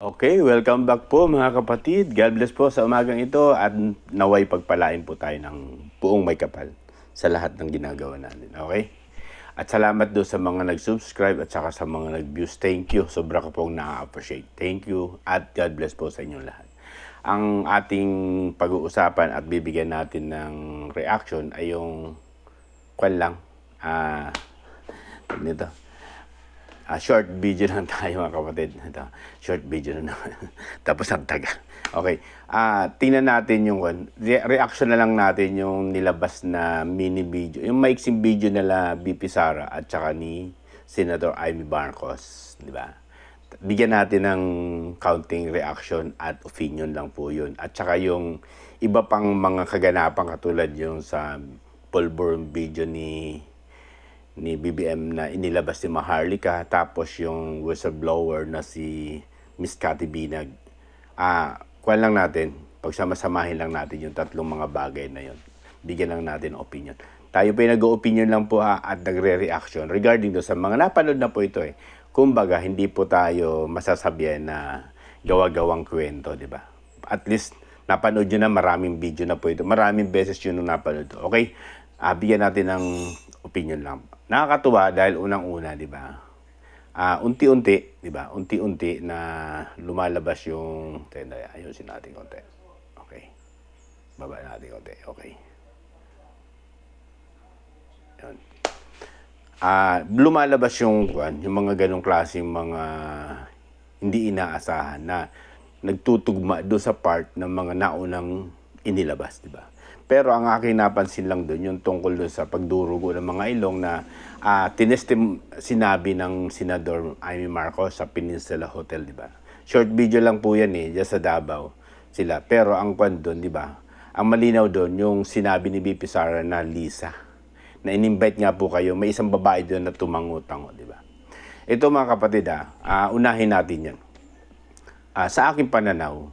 Okay, welcome back po mga kapatid. God bless po sa umagang ito at naway pagpalain po tayo ng buong may kapal sa lahat ng ginagawa natin. Okay? At salamat do sa mga nag-subscribe at saka sa mga nag-views. Thank you. Sobra ko pong na-appreciate. Thank you at God bless po sa inyong lahat. Ang ating pag-uusapan at bibigyan natin ng reaction ay yung kwan lang. Nito. Short video lang tayo mga kapatid. Ito, short video na naman. Tapos ang taga. Okay. Tingnan natin yung reaction na lang natin yung nilabas na mini video. Yung maiksing video nila BP Sara at saka ni Senator Amy Marcos. Di ba? Bigyan natin ng counting reaction at opinion lang po yun. At saka yung iba pang mga kaganapan katulad yung sa Pulborn video ni BBM na inilabas si Maharlika, tapos yung whistleblower na si Miss Cathy Binag. Kuwan lang natin, pagsamasamahin lang natin yung tatlong mga bagay na yun. Bigyan lang natin opinion. Tayo pa yung nag-opinion lang po at nagre-reaction regarding do sa mga napanood na po ito eh. Kumbaga, hindi po tayo masasabihan na gawa-gawang kwento, di ba? At least, napanood nyo na maraming video na po ito. Maraming beses yun nung napanood ito. Okay? Bigyan natin ng opinion lang. Nakakatuwa dahil unang-una, di ba? Unti-unti, di ba? Unti-unti na lumalabas yung ayusin natin konti. Okay. Baba natin konti. Okay. Yun. Lumalabas yung mga ganong klaseng mga hindi inaasahan na nagtutugma do sa part ng mga naunang inilabas, di ba? Pero ang aking napansin lang doon, yung tungkol doon sa pagdurugo ng mga ilong na sinabi ng Senador Amy Marcos sa Peninsula Hotel, di ba? Short video lang po yan dyan sa Davao sila. Pero ang kwan doon, di ba? Ang malinaw doon, yung sinabi ni BP Sara na Lisa, na in-invite nga po kayo, may isang babae doon na tumango-tango, di ba? Ito mga kapatid, unahin natin yan. Sa aking pananaw,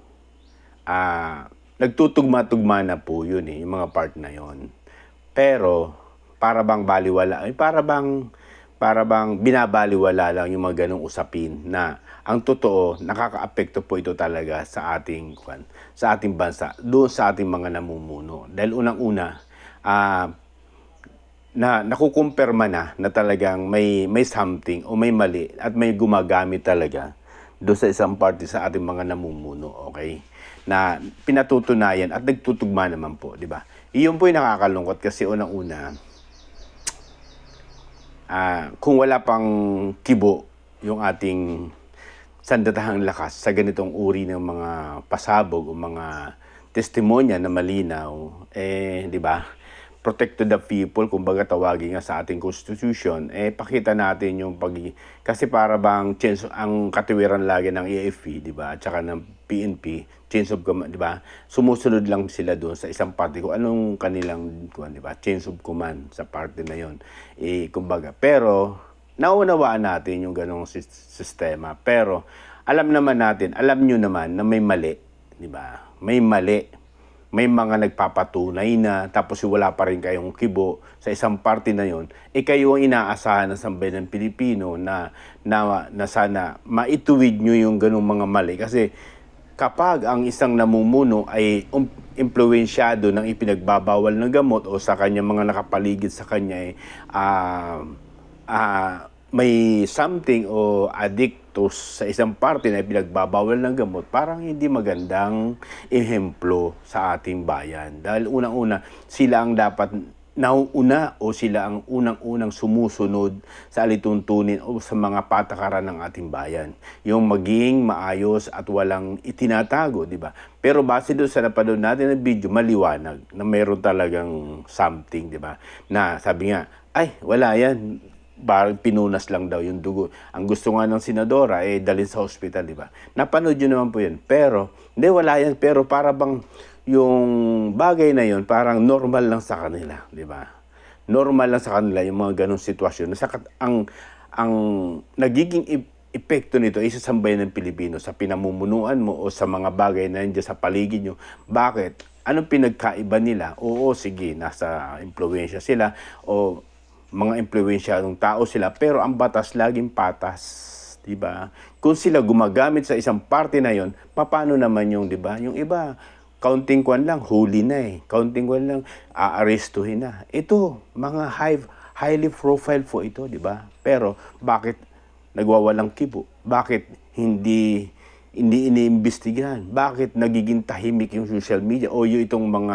nagtutugma-tugma na po yun yung mga part na yun. Pero, para bang baliwala, para bang binabaliwala lang yung mga ganong usapin na ang totoo, nakaka-apekto po ito talaga sa ating bansa, doon sa ating mga namumuno. Dahil unang-una, na nakukumpirma na talagang may something o may mali at may gumagamit talaga doon sa isang party sa ating mga namumuno, okay? Na pinatutunayan at nagtutugma naman po, di ba? Iyon po yung nakakalungkot kasi unang-una, kung wala pang kibo yung ating sandatahang lakas sa ganitong uri ng mga pasabog o mga testimonya na malinaw, di ba? Protect to the people, kumbaga tawagin nga sa ating constitution, pakita natin yung kasi para bang change ang katiwiran lagi ng AFP, di ba? At saka ng PNP, change of command, di ba? Sumusunod lang sila doon sa isang party kung anong kanilang, di ba? Change of command sa party na yon. Kumbaga, pero naunawaan natin yung ganong sistema. Pero alam nyo naman na may mali, di ba? May mali. May mga nagpapatunay na tapos wala pa rin kayong kibo sa isang party na yon, kayo ang inaasahan ng sambayan ng Pilipino na sana maituwid nyo yung ganung mga mali. Kasi kapag ang isang namumuno ay impluwensyado ng ipinagbabawal ng gamot o sa kanya mga nakapaligid sa kanya may something o addictus sa isang parte na pinagbabawal ng gamot, parang hindi magandang ehemplo sa ating bayan. Dahil unang-una, sila ang dapat nauuna o sila ang unang-unang sumusunod sa alituntunin o sa mga patakaran ng ating bayan. Yung maging maayos at walang itinatago, di ba? Pero base doon sa napanood natin ng video, maliwanag na mayroon talagang something, di ba? Na sabi nga, ay, wala yan. Pinunas lang daw yung dugo. Ang gusto nga ng senadora dalhin sa hospital, di ba? Napanood yun naman po yun. Pero, hindi, wala yan. Pero para bang yung bagay na yun, parang normal lang sa kanila, di ba? Normal lang sa kanila yung mga ganong sitwasyon. Ang nagiging epekto nito ay sa sambayan ng Pilipino, sa pinamumunuan mo o sa mga bagay na nandiyan sa paligid nyo. Bakit? Anong pinagkaiba nila? Oo, sige, nasa impluwensya sila o mga impluwensyadong tao sila, pero ang batas laging patas, di ba? Kung sila gumagamit sa isang party na yon, paano naman yung, di ba? Yung iba, counting kwan lang, huli na eh. Counting kwan lang, aarestuhin na. Ito, mga highly profile po ito, di ba? Pero, bakit nagwawalang kibo? Bakit hindi iniimbestigahan? Bakit nagiging tahimik yung social media o yung itong mga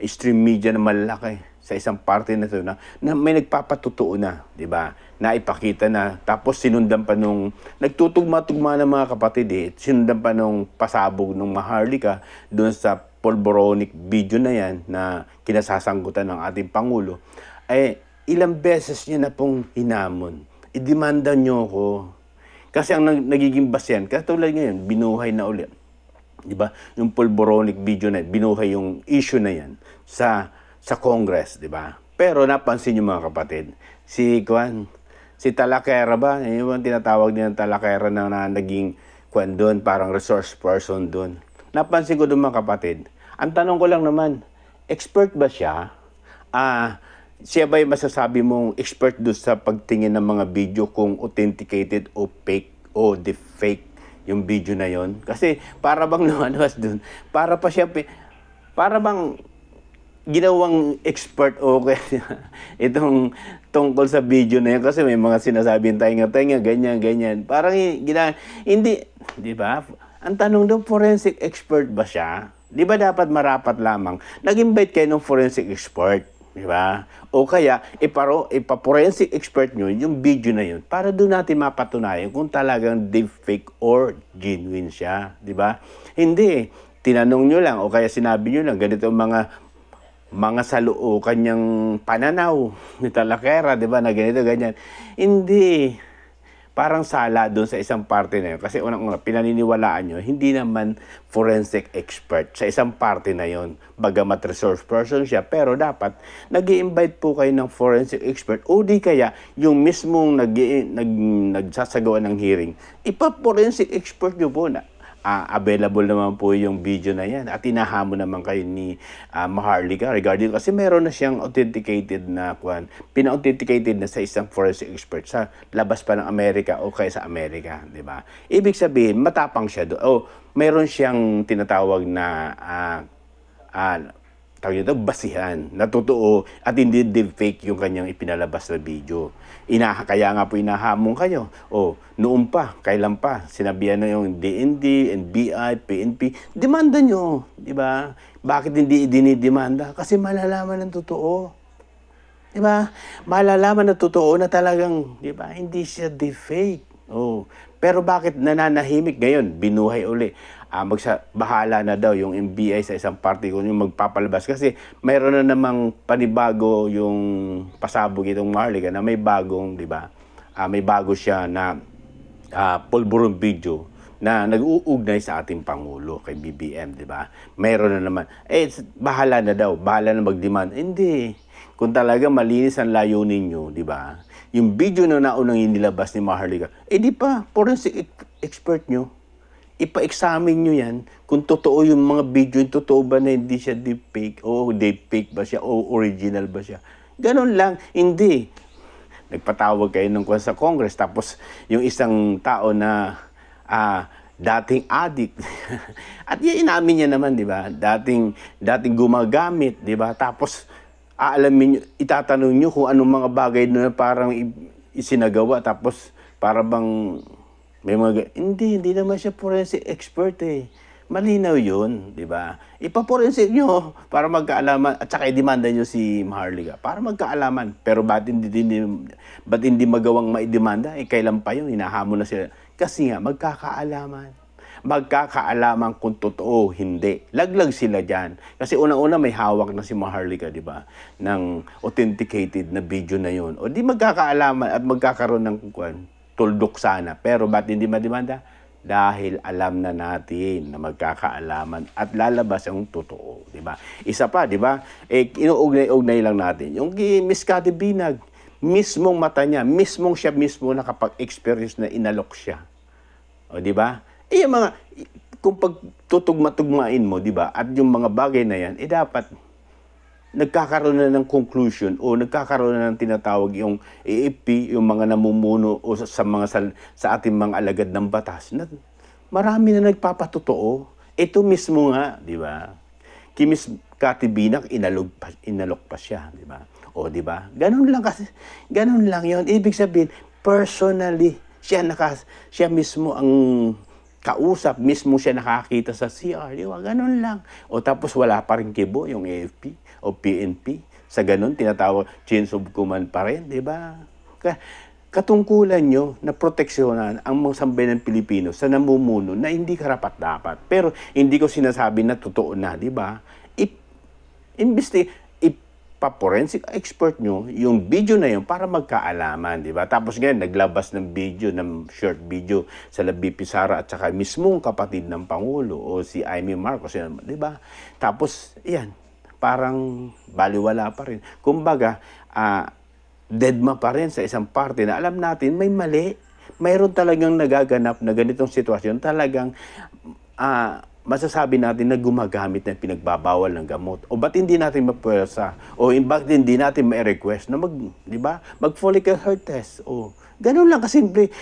stream media na malalaki sa isang party na ito na may nagpapatutuo na, di ba? Na ipakita na, tapos sinundan pa nung, nagtutugma-tugma ng mga kapatid eh, sinundan pa nung pasabog nung Maharlika doon sa polboronic video na yan na kinasasangkutan ng ating Pangulo, ay ilang beses niya na pong hinamon. Idemanda niyo ko. Kasi ang nagiging basyan, katulad ngayon, binuhay na ulit. Di ba? Yung polboronic video na binuhay yung issue na yan sa Congress, di ba? Pero napansin yung mga kapatid, si Talakera ba? Yung tinatawag nilang Talakera na naging doon, parang resource person doon. Napansin ko doon mga kapatid. Ang tanong ko lang naman, expert ba siya? Siya ba yung masasabi mong expert doon sa pagtingin ng mga video kung authenticated o fake o deepfake yung video na yon? Kasi para bang lumalabas doon, para bang ginawang expert o itong tungkol sa video na yun kasi may mga sinasabing tainga-tainga, ganyan. Parang hindi, di ba? Ang tanong doon, forensic expert ba siya? Di ba dapat marapat lamang? Nag-invite kayo ng forensic expert, di ba? O kaya, ipa-forensic expert nyo yung video na yun para doon natin mapatunayan kung talagang deepfake or genuine siya, di ba? Hindi, tinanong nyo lang o kaya sinabi nyo lang, ganito mga salo kanyang pananaw ni Talakera, di ba, na ganito, ganyan. Hindi. Parang sala doon sa isang party na yun. Kasi unang-una, pinaniniwalaan nyo, hindi naman forensic expert sa isang party na yun. Bagamat resource person siya, pero dapat nag-i-invite po kayo ng forensic expert o di kaya yung mismong nagsasagawa ng hearing, ipa-forensic expert nyo po na. Available naman po yung video na yan at inahamon naman kayo ni Maharlika regarding kasi meron na siyang authenticated na pina-authenticated na sa isang forensic expert sa labas pa ng Amerika o kaya sa Amerika, di ba? Ibig sabihin, matapang siya doon. O meron siyang tinatawag na tawag nito, basihan, na totoo at hindi deepfake yung kanyang ipinalabas na video. Kaya nga po inahamon kayo. O, noon pa, kailan pa, sinabihan na yung DND, NBI, PNP, demanda nyo, di ba? Bakit hindi dinidemanda? Kasi malalaman ng totoo. Di ba? Malalaman ng totoo na talagang, di ba, hindi siya deepfake. Oh. Pero bakit nananahimik ngayon? Binuhay uli. Bahala na daw yung NBI sa isang party kung yung magpapalabas. Kasi mayroon na namang panibago yung pasabog itong Maharlika na may bagong, di ba? May bago siya na pulburon video na nag-uugnay sa ating Pangulo kay BBM, di ba? Mayroon na naman. Bahala na daw. Bahala na mag-demand. Hindi. Kung talaga malinis ang layunin nyo, di ba? Yung video na naunang inilabas ni Maharlika, di pa, forensic expert nyo. Ipa-examine nyo yan kung totoo yung mga video, yung totoo ba na hindi siya deepfake, o deepfake ba siya, o original ba siya. Ganon lang. Hindi. Nagpatawag kayo ng sa Congress, tapos yung isang tao na dating addict, at inamin niya naman, di ba? Dating gumagamit, di ba? Tapos, aalamin nyo, itatanong nyo kung anong mga bagay na parang isinagawa, tapos para bang may mga, hindi naman siya forensic expert eh. Malinaw yun, di ba? Ipa-forensic nyo para magkaalaman, at saka i-demanda nyo si Maharlika para magkaalaman. Pero ba't hindi magawang maidemanda? Kailan pa yun? Hinahamon na sila. Kasi nga, magkakaalaman. Magkakaalaman kung totoo, hindi. Laglag sila dyan. Kasi unang-una may hawak na si Maharlika, di ba? Ng authenticated na video na yun. O di magkakaalaman at magkakaroon ng tuldok sana. Pero ba't hindi mademanda? Dahil alam na natin na magkakaalaman at lalabas ang totoo, di ba? Isa pa, di ba? Inuugnay-ugnay lang natin. Yung Miss Cathy Binag, mismong mata niya, siya mismo nakapag-experience na inalok siya. O, di ba? Yung mga, kung pagtutugma-tugmain mo, di ba? At yung mga bagay na yan, dapat nagkakaroon na ng conclusion o nagkakaroon na ng tinatawag yung AFP, yung mga namumuno o sa mga sa ating mga alagad ng batas na marami na nagpapatotoo. Ito mismo nga, di ba? Miss Cathy Binac, inalok pa siya, di ba? O di ba? Ganun lang kasi, ganun lang 'yon. Ibig sabihin, personally, siya mismo ang kausap, mismo siya nakakita sa CR, di ba? Ganun lang. O tapos wala pa rin kibo yung AFP o PNP. Sa ganun, tinatawag chains of command pa rin, di ba? Katungkulan nyo na proteksyonan ang mga sambayan ng Pilipino sa namumuno na hindi karapat-dapat. Pero hindi ko sinasabi na totoo na, di ba? Ipa-forensic expert nyo yung video na yun para magkaalaman, di ba? Tapos ngayon, naglabas ng video, ng short video sa VP Sara at saka mismong kapatid ng Pangulo o si Amy Marcos, di ba? Tapos, yan, parang baliwala pa rin. Kumbaga, deadma pa rin sa isang parte na alam natin may mali. Mayroon talagang nagaganap na ganitong sitwasyon. Talagang masasabi natin na gumagamit ng pinagbabawal ng gamot. O ba't hindi natin mapwersa? O ba't hindi natin ma-request na di ba? Mag-follicle heart test. O ganun lang kasimple.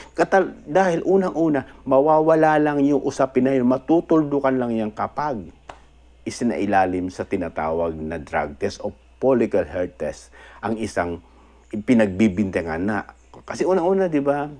Dahil unang-una, mawawala lang yung usapin na yun. Matutuldukan lang yan kapag isinailalim sa tinatawag na drug test o follicle heart test ang isang pinagbibintangan na. Kasi unang-una, di ba,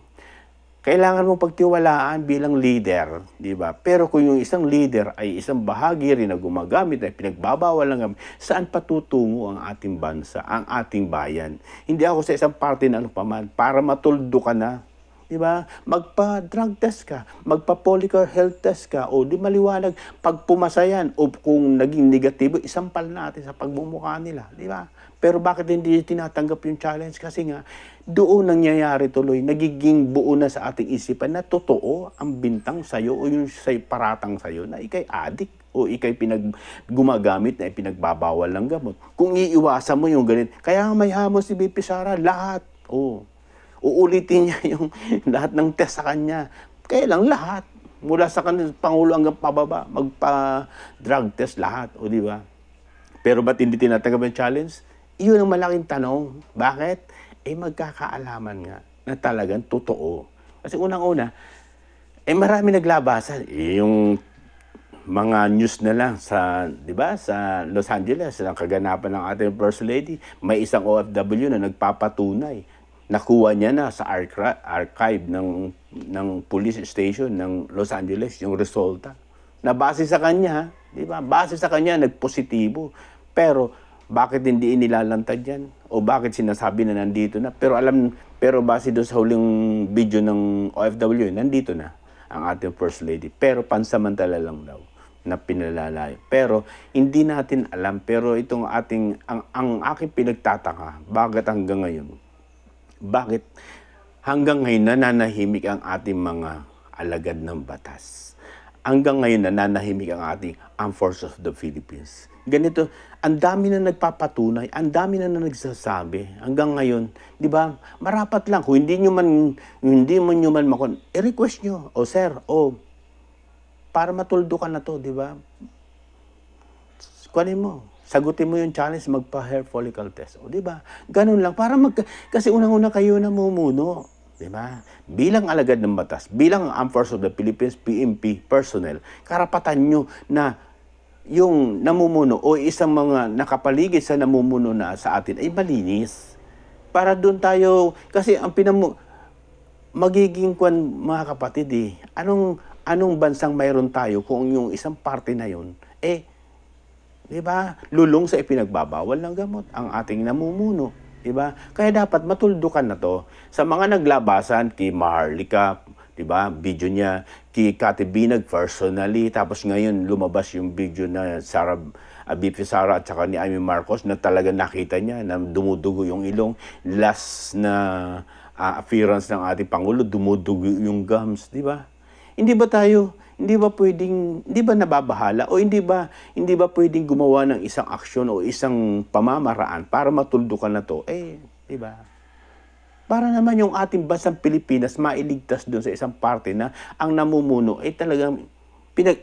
kailangan mo pagtiwalaan bilang leader, di ba? Pero kung yung isang leader ay isang bahagi rin na gumagamit ay pinagbabawal ng gamit, saan patutungo ang ating bansa, ang ating bayan? Hindi ako sa isang parte na ano paman, para matuldo ka na, di ba? Magpa-drug test ka, magpa-follicle health test ka, o di maliwanag, pag pumasa yan, o kung naging negatibo, isampal natin sa pagbumuka nila, di ba? Pero bakit hindi tinatanggap yung challenge? Kasi nga, doon nangyayari tuloy, nagiging buo na sa ating isipan na totoo ang bintang sa'yo o yung paratang sa'yo na ikay adik o ikay gumagamit na pinagbabawal ng gamot. Kung iiwasan mo yung ganito, kaya may hamon si VP Sara, lahat. Uulitin niya yung lahat ng test sa kanya. Kaya lang lahat. Mula sa kanila, Pangulo hanggang pababa, magpa-drug test lahat. O di ba? Pero ba't hindi tinatanggap yung challenge? Iyon ang malaking tanong. Bakit? Magkakaalaman nga na talagang totoo. Kasi unang-una, marami naglabasan. Yung mga news na lang sa, di ba, sa Los Angeles, ang kaganapan ng ating First Lady, may isang OFW na nagpapatunay. Nakuha niya na sa archive ng police station ng Los Angeles yung resulta. Na base sa kanya, di ba? Base sa kanya, nagpositibo. Pero bakit hindi inilalantad yan? O bakit sinasabi na nandito na? Pero base doon sa huling video ng OFW, nandito na ang ating First Lady. Pero pansamantala lang daw na pinalalayo. Pero hindi natin alam. Pero itong ang aking pinagtataka, bakit hanggang ngayon nananahimik ang ating mga alagad ng batas? Hanggang ngayon nananahimik ang ating Armed Forces of the Philippines. Ganito, ang dami na nagpapatunay, ang dami na nagsasabi. Hanggang ngayon, di ba, marapat lang. Kung hindi mo man i-request nyo, sir, para matuldo ka na to, di ba? Kunin mo, sagutin mo yung challenge, magpa-hair follicle test. Di ba? Ganun lang. Kasi unang-una kayo namumuno. Diba? Bilang alagad ng batas, bilang Armed Forces of the Philippines, PNP personnel, karapatan nyo na yung namumuno o isang mga nakapaligid sa namumuno na sa atin ay malinis. Para doon tayo, kasi ang magiging mga kapatid anong bansang mayroon tayo kung yung isang parte na yun, di ba, lulong sa ipinagbabawal ng gamot ang ating namumuno. Diba? Kaya dapat matuldukan na to. Sa mga naglabasan, kay Maharlika, diba? Video niya, kay Cathy Binac personally, tapos ngayon lumabas yung video na VP Sara at saka ni Amy Marcos na talaga nakita niya na dumudugo yung ilong. Last na appearance ng ating Pangulo, dumudugo yung gums, diba? Hindi ba nababahala o hindi ba pwedeng gumawa ng isang aksyon o isang pamamaraan para matuldukan na to? Di ba? Para naman yung ating bansang Pilipinas mailigtas doon sa isang parte na ang namumuno ay talagang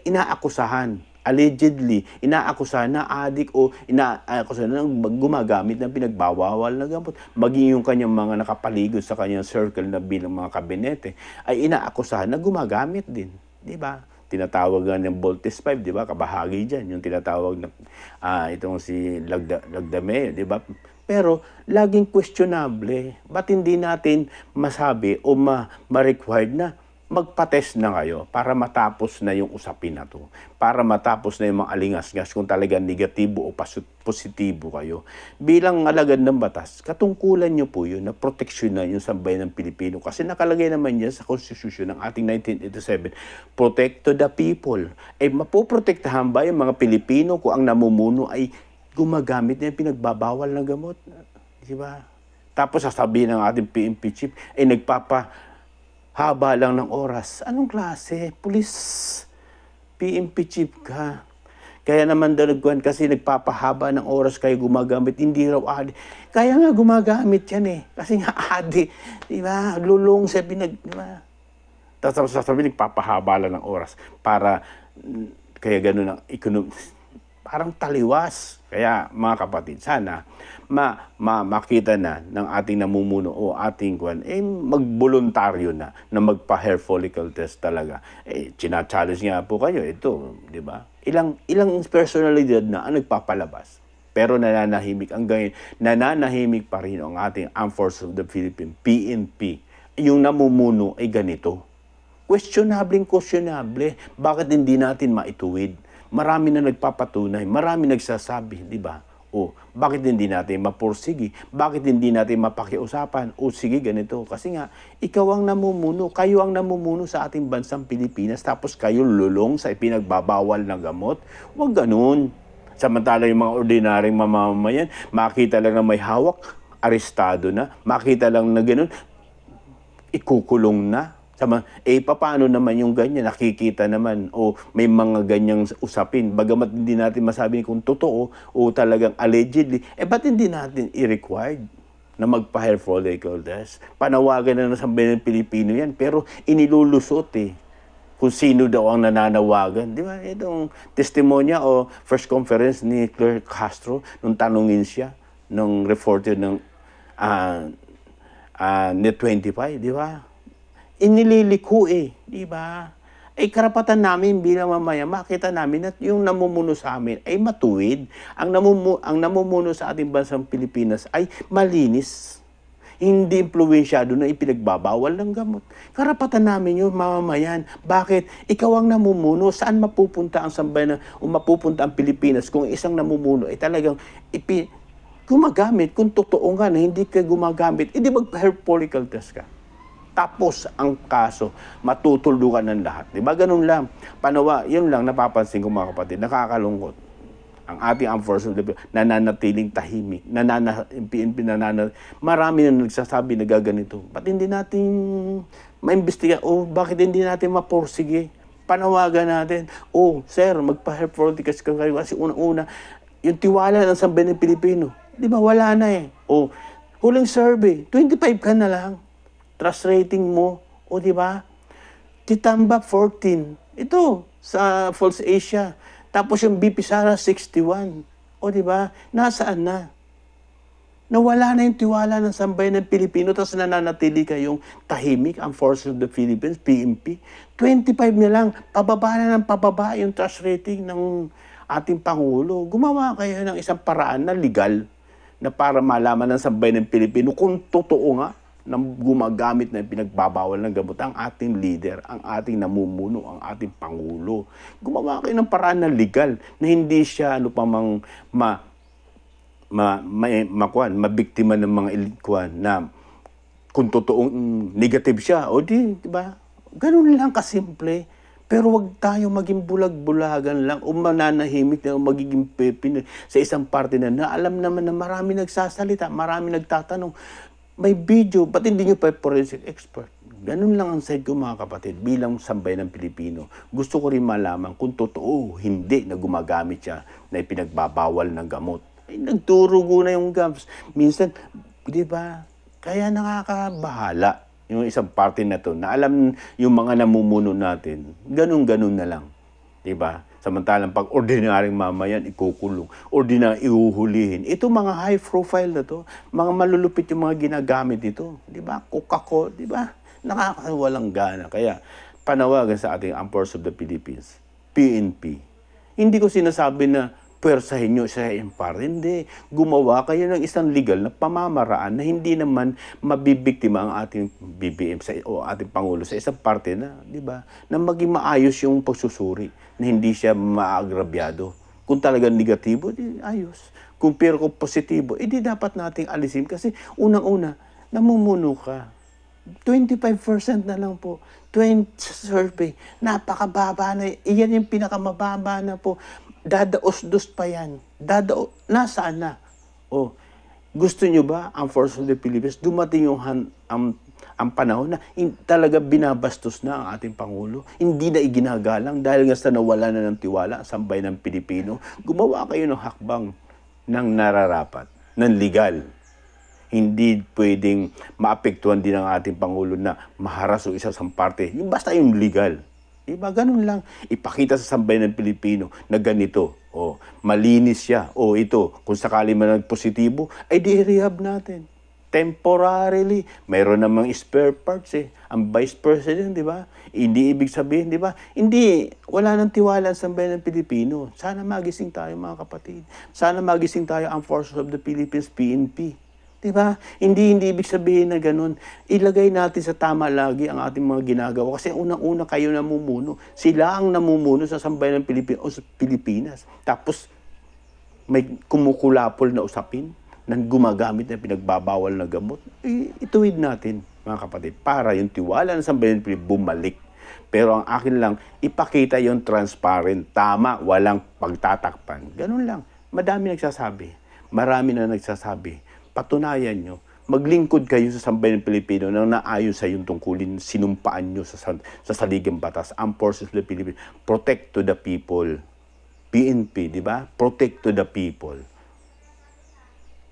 inaakusahan allegedly, inaakusahan na adik o inaakusahan na gumagamit ng pinagbabawal na gamot. Maging yung kanyang mga nakapaligid sa kanyang circle na bilang mga kabinete, ay inaakusahan na gumagamit din. Di ba? Tinatawag nga ng Voltes 5, di ba? Kabahagi dyan. Yung tinatawag na itong si Lagdameo, di ba? Pero laging questionable. Ba't hindi natin masabi o ma-required na magpa-test na kayo para matapos na yung usapin na to. Para matapos na yung mga alingas-ngas kung talagang negatibo o positibo kayo. Bilang alagad ng batas, katungkulan nyo po yun na proteksyonan yung sambayan ng Pilipino. Kasi nakalagay naman yan sa Constitution ng ating 1987, protect to the people. Eh, mapoprotektahan ba yung mga Pilipino kung ang namumuno ay gumagamit na yung pinagbabawal na gamot? Diba? Tapos sasabihin ng ating PNP chief, ay nagpapahaba lang ng oras. Anong klase? Pulis, PNP chief ka. Kaya naman daw kasi nagpapahaba ng oras kayo gumagamit. Hindi raw adi. Kaya nga gumagamit yan eh. Kasi nga adi. Diba? Lulong sa diba? Tapos sasabihin, nagpapahaba lang ng oras para kaya gano'n ang parang taliwas. Kaya mga kapatid, sana makita na ng ating namumuno o ating magboluntaryo na magpa-hair follicle test talaga. China-challenge nga po kayo ito, di ba? Ilang personalidad na ang nagpapalabas. Pero nananahimik pa rin ang ating Armed Forces of the Philippines, PNP. Yung namumuno ay ganito. Questionable. Bakit hindi natin maituwid? Marami na nagpapatunay, marami nagsasabi, di ba? O, bakit hindi natin mapursigi? Bakit hindi natin mapakiusapan? O, sige, ganito. Kasi nga, ikaw ang namumuno, kayo ang namumuno sa ating bansang Pilipinas, tapos kayo lulong sa ipinagbabawal na gamot. Huwag ganun. Samantala yung mga ordinaryong mamamayan, makita lang na may hawak, arestado na. Makita lang na ganun, ikukulong na. Paano naman yung ganyan? Nakikita naman o may mga ganyang usapin. Bagamat hindi natin masabi kung totoo o talagang allegedly, ba't hindi natin i-required na magpa-hair follicle test? Panawagan na ng sambayan ng Pilipino yan, pero inilulusot kung sino daw ang nananawagan. Di ba? Itong testimonya o first conference ni Claire Castro nung tanungin siya ng reporter ng Net25, di ba? Inililiko di ba? Karapatan namin bilang mamaya, makita namin at yung namumuno sa amin ay matuwid. Ang namumuno sa ating bansang Pilipinas ay malinis. Hindi impluwensyado na ipinagbabawal ng gamot. Karapatan namin yung mamamayan. Bakit? Ikaw ang namumuno. Saan mapupunta ang sambayan o mapupunta ang Pilipinas kung isang namumuno ay talagang gumagamit? Kung totoo nga na hindi ka gumagamit, hindi mag-hair follicle test ka. Tapos ang kaso, matutuldukan ng lahat. Diba? Ganun lang. Yun lang napapansin ko mga kapatid, nakakalungkot. Ang ating Armed Forces of the Philippines, nananatiling tahimik. PNP marami na nagsasabi na gaganito. Ba't hindi natin maimbestiga? Bakit hindi natin mapursige? Panawagan natin. Sir, magpa-hair follicle test kayo. Kasi unang-una, yung tiwala ng sambayan ng Pilipino, di ba, wala na huling survey, 25 ka na lang. Trust rating mo, di ba? Titamba 14. Ito sa False Asia. Tapos yung BP Sara 61. Di ba? Nasaan na? Nawala na yung tiwala ng sambayan ng Pilipino, tapos nananatili kayong tahimik ang Forces of the Philippines, PNP. 25 na lang, pababa na ng pababa yung trust rating ng ating Pangulo. Gumawa kayo ng isang paraan na legal na para malaman ng sambayan ng Pilipino kung totoo nga na gumagamit na pinagbabawal ng gamot ang ating leader, ang ating namumuno, ang ating Pangulo. Gumawa kayo ng paraan na legal na hindi siya mabiktima ng mga ilikuan na kung totoong negative siya, di ba? Ganun lang kasimple. Pero wag tayo maging bulag-bulagan lang o mananahimik na o magiging pepin sa isang parte na alam naman na marami nagsasalita, marami nagtatanong. May video, ba't hindi nyo pa forensic expert? Ganun lang ang side ko mga kapatid, bilang sambayan ng Pilipino. Gusto ko rin malaman kung totoo hindi na gumagamit siya na ipinagbabawal ng gamot. Nagturugo na yung gams. Minsan, di ba, kaya nakakabahala yung isang parte na to na alam yung mga namumuno natin, ganun-ganun na lang. Diba? Samantalang pag ordinaryong mamayan, ikukulong. Ihuhulihin. Ito mga high profile na to. Mga malulupit yung mga ginagamit dito. Diba? Kukako. Diba? Nakakawalang gana. Kaya panawagan sa ating Armed Forces of the Philippines, PNP. Hindi ko sinasabi na pwersahin nyo sa empire. Hindi. Gumawa kayo ng isang legal na pamamaraan na hindi naman mabibiktima ang ating BBM o ating Pangulo sa isang parte na, di ba, na maging maayos yung pagsusuri, na hindi siya maagrabyado. Kung talagang negatibo, di ayos. Kung positibo, di dapat nating alisin kasi unang-una, namumuno ka. 25% na lang po. 20 survey. Napakababa na. Iyan yung pinakamababa na po. Dadaos-dos pa yan. Nasaan na? Oh, gusto nyo ba ang Force of the Philippines dumating yung ang panahon na talaga binabastos na ang ating Pangulo? Hindi na iginagalang dahil nga sa nawala na ng tiwala ang sambayan ng Pilipino. Gumawa kayo ng hakbang ng nararapat, ng legal. Hindi pwedeng maapektuhan din ang ating Pangulo na maharas o isa sa parte. Yung basta yung legal. Diba? Ganun lang. Ipakita sa sambayan ng Pilipino na ganito. O, malinis siya. O, ito. Kung sakali man nagpositibo, ay di-rehab natin. Temporarily. Mayroon namang spare parts eh. Ang Vice President, di ba? Hindi ibig sabihin, di ba? Hindi. Wala nang tiwala ang sambayan ng Pilipino. Sana magising tayo mga kapatid. Sana magising tayo ang Forces of the Philippines, PNP. Diba? Hindi ibig sabihin na ganun. Ilagay natin sa tama lagi ang ating mga ginagawa. Kasi unang-una kayo namumuno. Sila ang namumuno sa sambayan ng Pilipinas. Tapos may kumukulapol na usapin na gumagamit na pinagbabawal na gamot. Ituwid natin, mga kapatid, para yung tiwala ng sambayan ng Pilipinas bumalik. Pero ang akin lang, ipakita yung transparent, tama, walang pagtatakpan. Ganun lang. Madami nagsasabi. Marami na nagsasabi. Patunayan nyo, maglingkod kayo sa sambayan ng Pilipino na naayon sa yung tungkulin, sinumpaan nyo sa saligang batas, Armed Forces of the Philippines. Protect to the people. PNP, di ba? Protect to the people.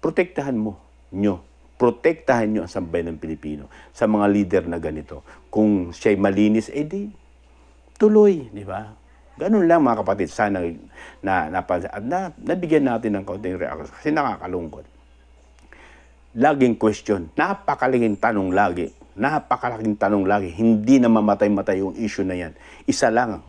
Protektahan mo nyo. Protektahan nyo ang sambayan ng Pilipino sa mga leader na ganito. Kung siya'y malinis, di tuloy, di ba? Ganun lang mga kapatid. Sana nabigyan natin ng kaunting reaction kasi nakakalungkot. Laging question, napakalaking tanong lagi, hindi na mamatay-matay yung issue na yan. Isa lang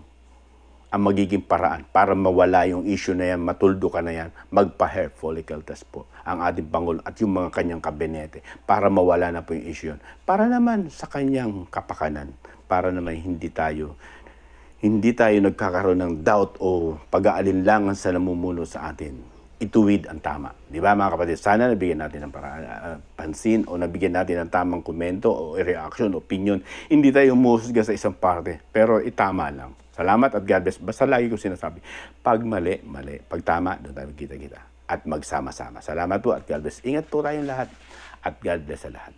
ang magiging paraan para mawala yung issue na yan, matuldo ka na yan, magpa-hair follicle test po ang ating Pangulo at yung mga kanyang kabinete para mawala na po yung issue yun. Para naman sa kanyang kapakanan, para naman hindi tayo nagkakaroon ng doubt o pag-aalinlangan sa namumuno sa atin. Ituwid ang tama. Di ba mga kapatid? Sana nabigyan natin ng pansin o nabigyan natin ng tamang komento o reaction, opinion. Hindi tayo umuhusga sa isang parte, pero itama lang. Salamat at God bless. Basta lagi ko sinasabi, pag mali, mali. Pag tama, doon tayo kita-kita. At magsama-sama. Salamat po at God bless. Ingat po tayong lahat at God bless sa lahat.